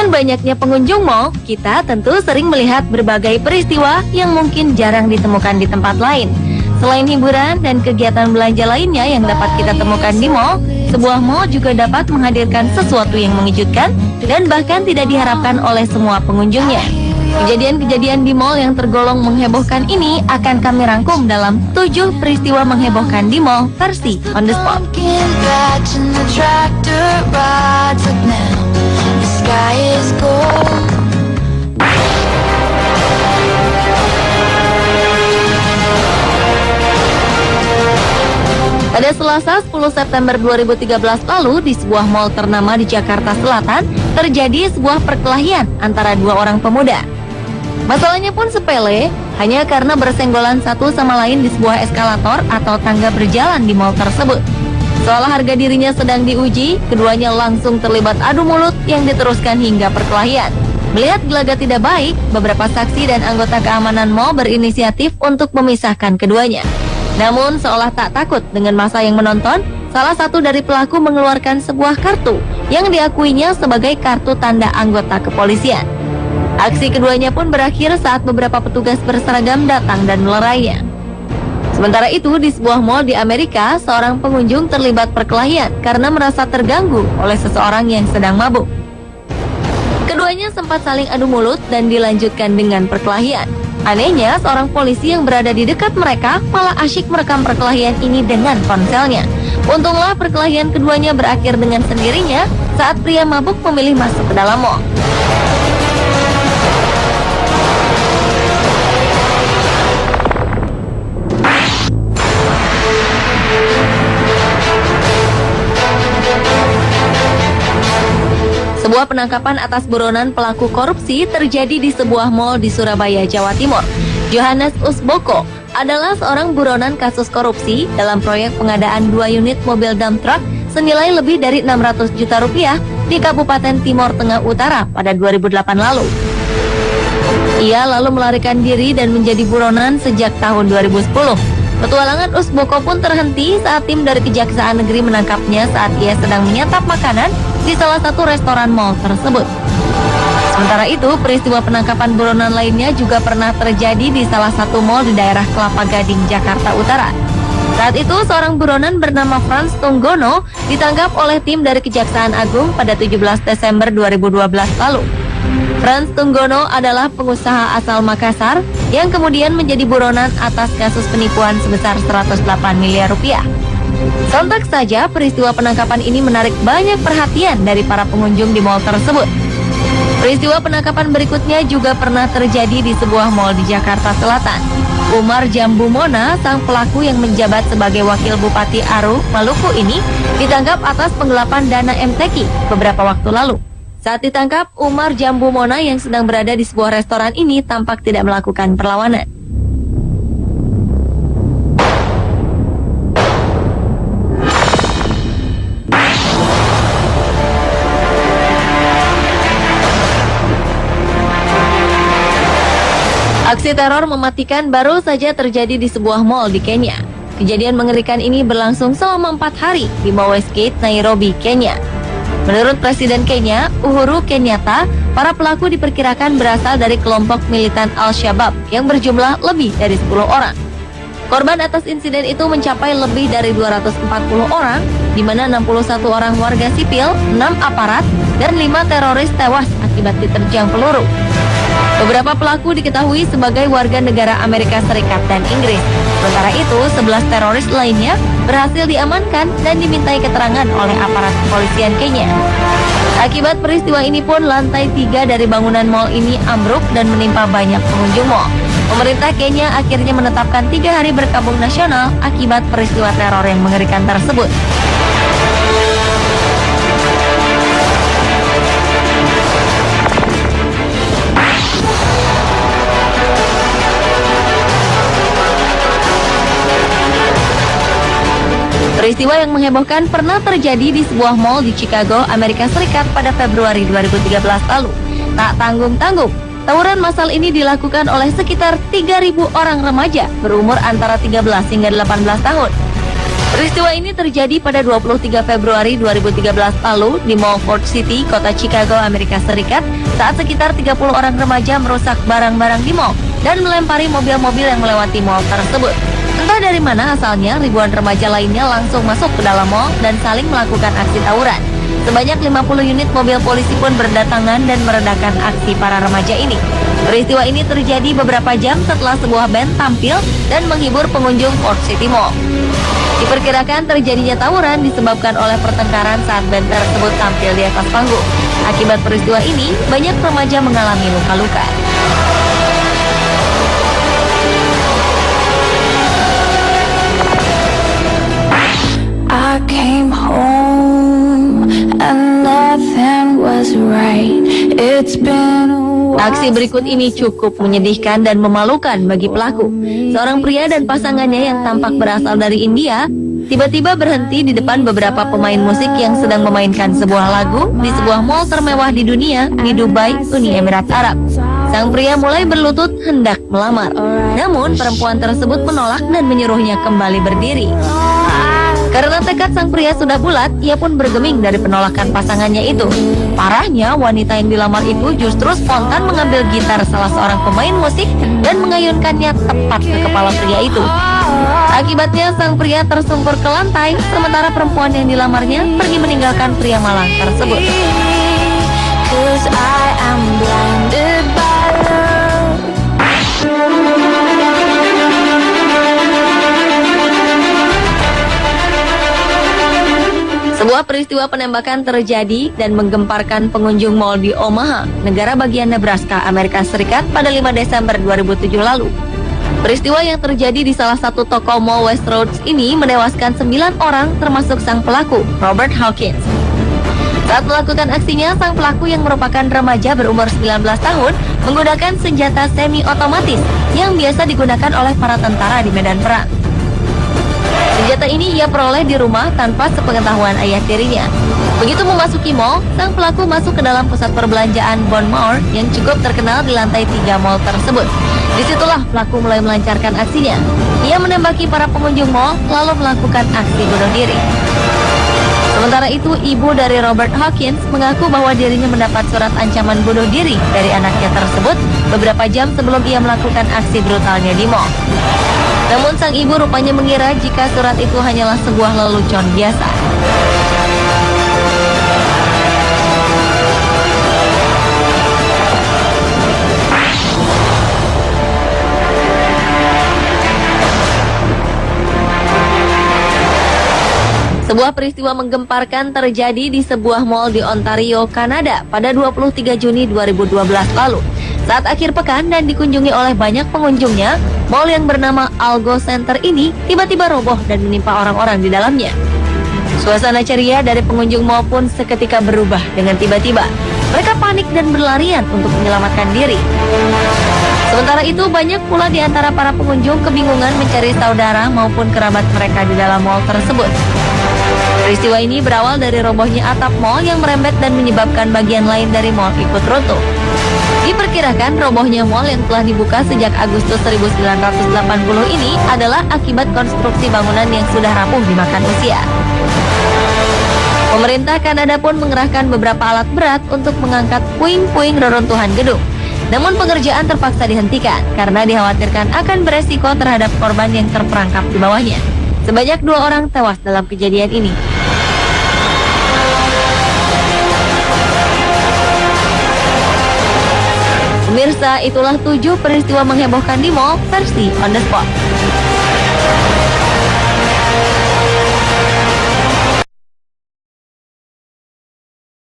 Dengan banyaknya pengunjung mal, kita tentu sering melihat berbagai peristiwa yang mungkin jarang ditemukan di tempat lain. Selain hiburan dan kegiatan belanja lainnya yang dapat kita temukan di mal, sebuah mal juga dapat menghadirkan sesuatu yang mengejutkan dan bahkan tidak diharapkan oleh semua pengunjungnya. Kejadian-kejadian di mal yang tergolong menghebohkan ini akan kami rangkum dalam 7 peristiwa menghebohkan di mal versi On The Spot. Pada Selasa 10 September 2013 lalu, di sebuah mal ternama di Jakarta Selatan, terjadi sebuah perkelahian antara 2 orang pemuda. Masalahnya pun sepele, hanya karena bersenggolan satu sama lain di sebuah eskalator atau tangga berjalan di mal tersebut. Seolah harga dirinya sedang diuji, keduanya langsung terlibat adu mulut yang diteruskan hingga perkelahian. Melihat gelagat tidak baik, beberapa saksi dan anggota keamanan mal berinisiatif untuk memisahkan keduanya. Namun seolah tak takut dengan massa yang menonton, salah satu dari pelaku mengeluarkan sebuah kartu yang diakuinya sebagai kartu tanda anggota kepolisian. Aksi keduanya pun berakhir saat beberapa petugas berseragam datang dan melerainya. Sementara itu, di sebuah mal di Amerika, seorang pengunjung terlibat perkelahian karena merasa terganggu oleh seseorang yang sedang mabuk. Keduanya sempat saling adu mulut dan dilanjutkan dengan perkelahian. Anehnya, seorang polisi yang berada di dekat mereka malah asyik merekam perkelahian ini dengan ponselnya. Untunglah perkelahian keduanya berakhir dengan sendirinya saat pria mabuk memilih masuk ke dalam mal. Sebuah penangkapan atas buronan pelaku korupsi terjadi di sebuah mal di Surabaya, Jawa Timur. Johannes Usboko adalah seorang buronan kasus korupsi dalam proyek pengadaan 2 unit mobil dump truck senilai lebih dari 600 juta rupiah di Kabupaten Timur Tengah Utara pada 2008 lalu. Ia lalu melarikan diri dan menjadi buronan sejak tahun 2010. Petualangan Usboko pun terhenti saat tim dari Kejaksaan Negeri menangkapnya saat ia sedang menyantap makanan di salah satu restoran mal tersebut. Sementara itu, peristiwa penangkapan buronan lainnya juga pernah terjadi di salah satu mal di daerah Kelapa Gading, Jakarta Utara. Saat itu, seorang buronan bernama Frans Tunggono ditangkap oleh tim dari Kejaksaan Agung pada 17 Desember 2012 lalu. Frans Tunggono adalah pengusaha asal Makassar yang kemudian menjadi buronan atas kasus penipuan sebesar 108 miliar rupiah. Sontak saja peristiwa penangkapan ini menarik banyak perhatian dari para pengunjung di mal tersebut. Peristiwa penangkapan berikutnya juga pernah terjadi di sebuah mal di Jakarta Selatan. Umar Jambu Mona, sang pelaku yang menjabat sebagai wakil Bupati Aru, Maluku ini ditangkap atas penggelapan dana MTQ beberapa waktu lalu. Saat ditangkap, Umar Jambu Mona yang sedang berada di sebuah restoran ini tampak tidak melakukan perlawanan. Aksi teror mematikan baru saja terjadi di sebuah mal di Kenya. Kejadian mengerikan ini berlangsung selama 4 hari di Mau Westgate, Nairobi, Kenya. Menurut Presiden Kenya, Uhuru Kenyatta, para pelaku diperkirakan berasal dari kelompok militan Al-Shabaab yang berjumlah lebih dari 10 orang. Korban atas insiden itu mencapai lebih dari 240 orang, di mana 61 orang warga sipil, 6 aparat, dan 5 teroris tewas akibat diterjang peluru. Beberapa pelaku diketahui sebagai warga negara Amerika Serikat dan Inggris. Sementara itu, 11 teroris lainnya berhasil diamankan dan dimintai keterangan oleh aparat kepolisian Kenya. Akibat peristiwa ini pun lantai 3 dari bangunan mal ini ambruk dan menimpa banyak pengunjung mal. Pemerintah Kenya akhirnya menetapkan 3 hari berkabung nasional akibat peristiwa teror yang mengerikan tersebut. Peristiwa yang menghebohkan pernah terjadi di sebuah mal di Chicago, Amerika Serikat pada Februari 2013 lalu. Tak tanggung-tanggung, tawuran massal ini dilakukan oleh sekitar 3.000 orang remaja berumur antara 13 hingga 18 tahun. Peristiwa ini terjadi pada 23 Februari 2013 lalu di Mall Ford City, kota Chicago, Amerika Serikat, saat sekitar 30 orang remaja merusak barang-barang di mall dan melempari mobil-mobil yang melewati mall tersebut. Entah dari mana asalnya, ribuan remaja lainnya langsung masuk ke dalam mall dan saling melakukan aksi tawuran. Sebanyak 50 unit mobil polisi pun berdatangan dan meredakan aksi para remaja ini. Peristiwa ini terjadi beberapa jam setelah sebuah band tampil dan menghibur pengunjung Ford City Mall. Diperkirakan terjadinya tawuran disebabkan oleh pertengkaran saat band tersebut tampil di atas panggung. Akibat peristiwa ini, banyak remaja mengalami luka-luka. I came home and nothing was right. It's been a while. Aksi berikut ini cukup menyedihkan dan memalukan bagi pelaku. Seorang pria dan pasangannya yang tampak berasal dari India tiba-tiba berhenti di depan beberapa pemain musik yang sedang memainkan sebuah lagu di sebuah mall termewah di dunia di Dubai, Uni Emirat Arab. Sang pria mulai berlutut hendak melamar. Namun perempuan tersebut menolak dan menyuruhnya kembali berdiri. Karena tekad sang pria sudah bulat, ia pun bergeming dari penolakan pasangannya itu. Parahnya, wanita yang dilamar itu justru spontan mengambil gitar salah seorang pemain musik dan mengayunkannya tepat ke kepala pria itu. Akibatnya, sang pria tersungkur ke lantai, sementara perempuan yang dilamarnya pergi meninggalkan pria malang tersebut. 'Cause I am blinded by love. Sebuah peristiwa penembakan terjadi dan menggemparkan pengunjung mal di Omaha, negara bagian Nebraska, Amerika Serikat pada 5 Desember 2007 lalu. Peristiwa yang terjadi di salah satu toko mall West Roads ini menewaskan 9 orang termasuk sang pelaku, Robert Hawkins. Saat melakukan aksinya, sang pelaku yang merupakan remaja berumur 19 tahun menggunakan senjata semi-otomatis yang biasa digunakan oleh para tentara di medan perang. Senjata ini ia peroleh di rumah tanpa sepengetahuan ayah tirinya. Begitu memasuki mall, sang pelaku masuk ke dalam pusat perbelanjaan Bon Mall yang cukup terkenal di lantai 3 mall tersebut. Disitulah pelaku mulai melancarkan aksinya. Ia menembaki para pengunjung mall lalu melakukan aksi bunuh diri. Sementara itu, ibu dari Robert Hawkins mengaku bahwa dirinya mendapat surat ancaman bunuh diri dari anaknya tersebut beberapa jam sebelum ia melakukan aksi brutalnya di mall. Namun sang ibu rupanya mengira jika surat itu hanyalah sebuah lelucon biasa. Sebuah peristiwa menggemparkan terjadi di sebuah mall di Ontario, Kanada pada 23 Juni 2012 lalu. Saat akhir pekan dan dikunjungi oleh banyak pengunjungnya, mall yang bernama Algo Center ini tiba-tiba roboh dan menimpa orang-orang di dalamnya. Suasana ceria dari pengunjung mall pun seketika berubah dengan tiba-tiba. Mereka panik dan berlarian untuk menyelamatkan diri. Sementara itu, banyak pula di antara para pengunjung kebingungan mencari saudara maupun kerabat mereka di dalam mall tersebut. Peristiwa ini berawal dari robohnya atap mall yang merembet dan menyebabkan bagian lain dari mall ikut runtuh. Diperkirakan robohnya mall yang telah dibuka sejak Agustus 1980 ini adalah akibat konstruksi bangunan yang sudah rapuh dimakan usia. Pemerintah Kanada pun mengerahkan beberapa alat berat untuk mengangkat puing-puing reruntuhan gedung. Namun pengerjaan terpaksa dihentikan karena dikhawatirkan akan beresiko terhadap korban yang terperangkap di bawahnya. Sebanyak 2 orang tewas dalam kejadian ini. Pemirsa, itulah 7 peristiwa menghebohkan di mall versi On The Spot.